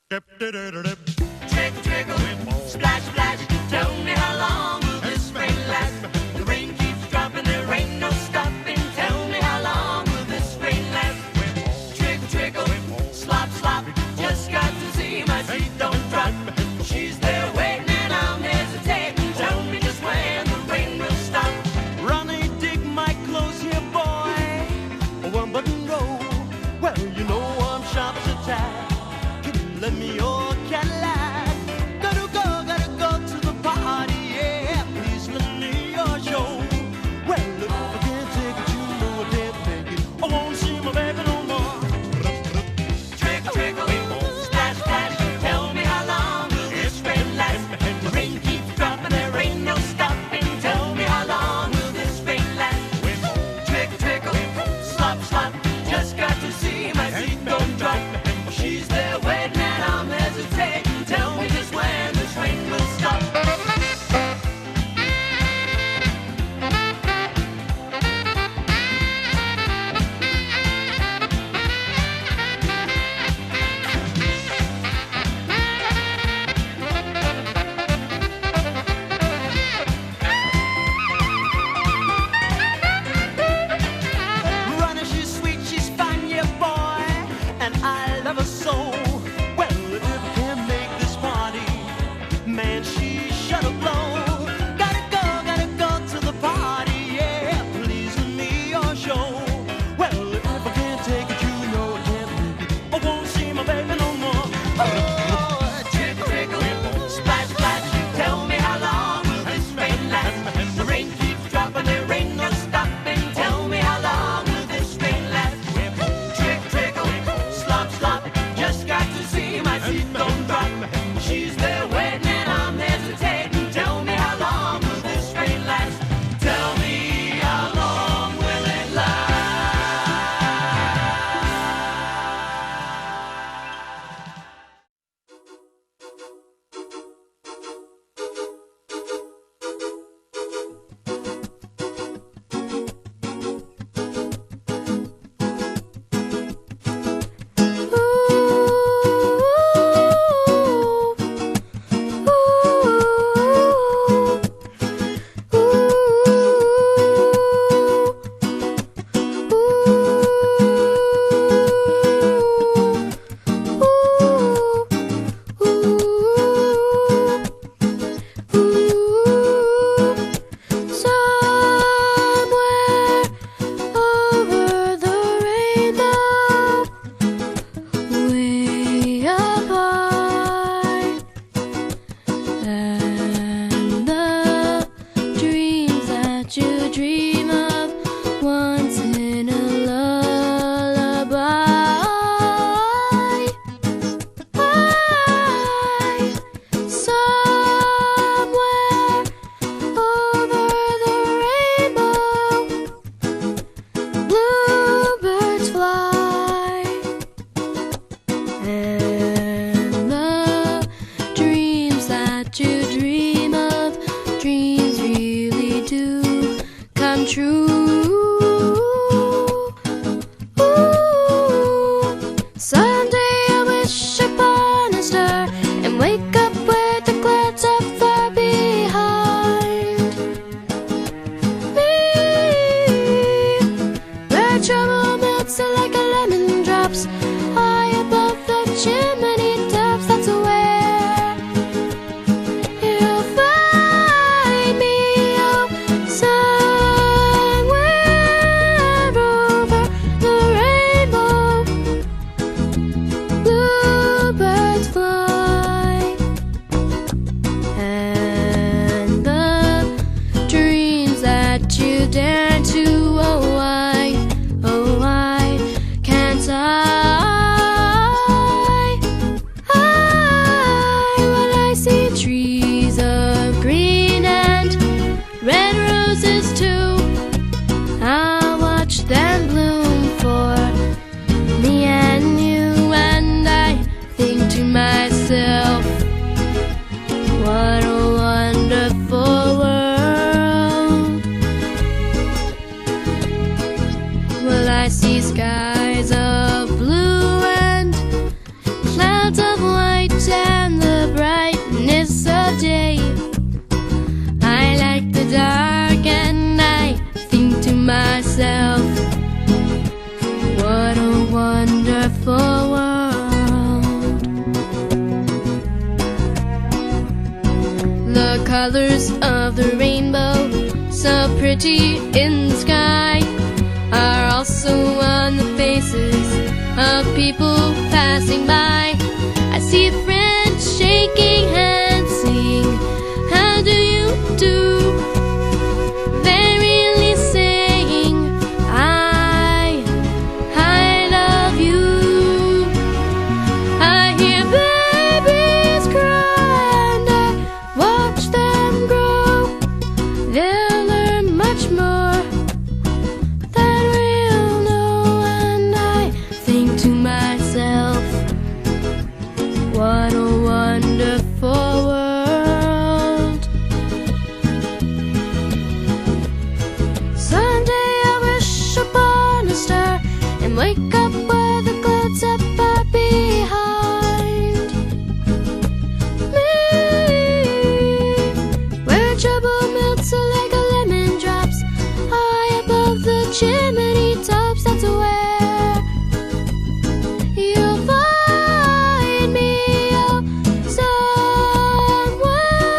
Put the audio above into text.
Trickle, trickle, splash, splash. Tell me how long will this rain last? The rain keeps dropping, there ain't no stopping. Tell me how long will this rain last? Trickle, trickle, slop, slop. Just got to see my feet don't drop. She's there waiting and I'm hesitating. Tell me just when the rain will stop. Ronnie, dig my clothes here, boy. A one button roll. Well, you know I'm sharp as a tack. Can you lend me your Cadillac? Gotta go to the party, yeah. Please lend me your show. Well, if I can't take it, you know I can't make it. I won't see my baby no more. Trickle, trickle, splash, splash. Tell me how long will this rain last? The rain keeps dropping, there ain't no stopping. Tell me how long will this rain last? Trickle, trickle, slop, slop. Just got to see my feet don't drop. She's there waiting and I'm hesitating. Tell me just when this rain will stop. Ronnie, she's sweet, she's fine, yeah, boy. And I love her so. Well, if I can't make this party, man, she should have blown. Gotta go to the party, yeah. Please lend me your show. Well, if I can't take it, you know I can't make it. I won't see my baby no more. Oh, Trickle, trickle, splash, splash. Tell me how long will this rain last? The rain keeps dropping, there ain't no stopping. Tell me how long will this rain last? Trickle, trickle, slop, slop. Just got to see my feet don't drop. She's there waiting and I'm hesitating. Tell me how long will this rain last? Tell me how long will it last? Dream of once in a lullaby. Somewhere over the rainbow, bluebirds fly, and the dreams that you dream of, dreams really do come true. Someday I wish upon a star and wake up with the clouds up far behind me, where trouble melts like a lemon drops high above the chimney. colors of the rainbow, so pretty in the sky, are also on the faces of people passing by. I see a friend shaking hands, saying, "How do you do?" They're really saying, I love you. I hear babies cry and I watch them grow. They'll learn much more than we'll know. And I think to myself, what a wonderful world. Someday I wish upon a star and wake up where the clouds are far behind me, where trouble melts like a lemon drops high above the chimney.